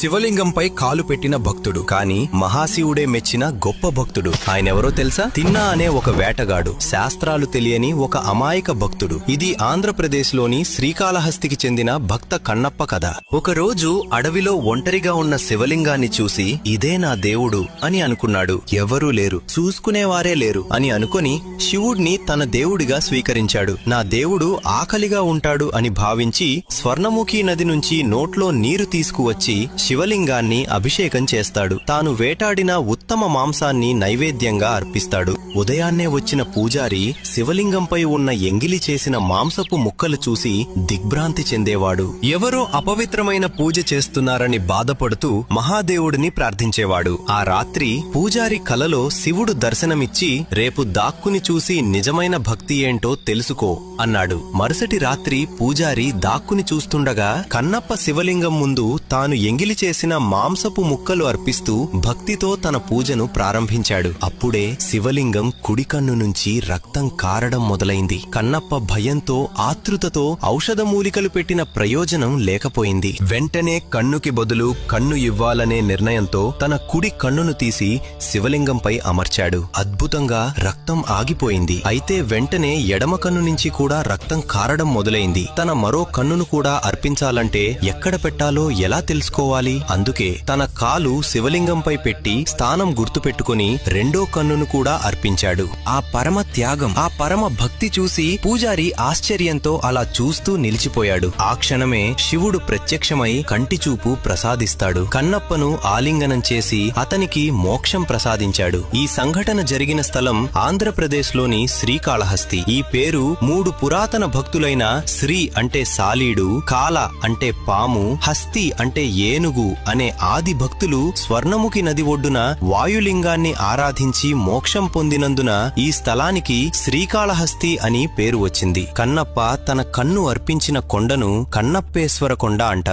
శివలింగంపై కాలు పెట్టిన భక్తుడు, కాని మహాశివుడే మెచ్చిన గొప్ప భక్తుడు. ఆయనెవరో తెలుసా? తిన్నా అనే ఒక వేటగాడు, శాస్త్రాలు తెలియని ఒక అమాయక భక్తుడు. ఇది ఆంధ్రప్రదేశ్లోని శ్రీకాళహస్తికి చెందిన భక్త కన్నప్ప కథ. ఒకరోజు అడవిలో ఒంటరిగా ఉన్న శివలింగాన్ని చూసి ఇదే నా దేవుడు అని అనుకున్నాడు. ఎవరూ లేరు, చూసుకునేవారే లేరు అని అనుకుని శివుడిని తన దేవుడిగా స్వీకరించాడు. నా దేవుడు ఆకలిగా ఉంటాడు అని భావించి స్వర్ణముఖి నది నుంచి నోట్లో నీరు తీసుకువచ్చి శివలింగాన్ని అభిషేకం చేస్తాడు. తాను వేటాడిన ఉత్తమ మాంసాన్ని నైవేద్యంగా అర్పిస్తాడు. ఉదయాన్నే వచ్చిన పూజారి శివలింగంపై ఉన్న ఎంగిలి చేసిన మాంసపు ముక్కలు చూసి దిగ్భ్రాంతి చెందేవాడు. ఎవరో అపవిత్రమైన పూజ చేస్తున్నారని బాధపడుతూ మహాదేవుడిని ప్రార్థించేవాడు. ఆ రాత్రి పూజారి కలలో శివుడు దర్శనమిచ్చి, రేపు దాక్కుని చూసి నిజమైన భక్తి ఏంటో తెలుసుకో అన్నాడు. మరుసటి రాత్రి పూజారి దాక్కుని చూస్తుండగా కన్నప్ప శివలింగం ముందు తాను ఎంగిలి చేసిన మాంసపు ముక్కలు అర్పిస్తూ భక్తితో తన పూజను ప్రారంభించాడు. అప్పుడే శివలింగం కుడి కన్ను నుంచి రక్తం కారడం మొదలైంది. కన్నప్ప భయంతో ఆతృతతో ఔషధమూలికలు పెట్టిన ప్రయోజనం లేకపోయింది. వెంటనే కన్నుకి బదులు కన్ను ఇవ్వాలనే నిర్ణయంతో తన కుడి కన్నును తీసి శివలింగంపై అమర్చాడు. అద్భుతంగా రక్తం ఆగిపోయింది. అయితే వెంటనే ఎడమ కన్ను నుంచి కూడా రక్తం కారడం మొదలైంది. తన మరో కన్నును కూడా అర్పించాలంటే ఎక్కడ పెట్టాలో ఎలా తెలుసుకోవాలి? అందుకే తన కాలు శివలింగంపై పెట్టి స్థానం గుర్తుపెట్టుకుని రెండో కన్నును కూడా అర్పించాడు. ఆ పరమ త్యాగం, ఆ పరమ భక్తి చూసి పూజారి ఆశ్చర్యంతో అలా చూస్తూ నిలిచిపోయాడు. ఆ క్షణమే శివుడు ప్రత్యక్షమై కంటిచూపు ప్రసాదిస్తాడు. కన్నప్పను ఆలింగనం చేసి అతనికి మోక్షం ప్రసాదించాడు. ఈ సంఘటన జరిగిన స్థలం ఆంధ్రప్రదేశ్లోని శ్రీకాళహస్తి. ఈ పేరు 3 పురాతన భక్తులైన శ్రీ అంటే సాలీడు, కాల అంటే పాము, హస్తి అంటే ఏనుగు అనే ఆది భక్తులు స్వర్ణముఖి నది ఒడ్డున వాయులింగాన్ని ఆరాధించి మోక్షం పొందినందున ఈ స్థలానికి శ్రీకాళహస్తి అని పేరు వచ్చింది. కన్నప్ప తన కన్ను అర్పించిన కొండను కన్నప్పేశ్వర కొండ అంటారు.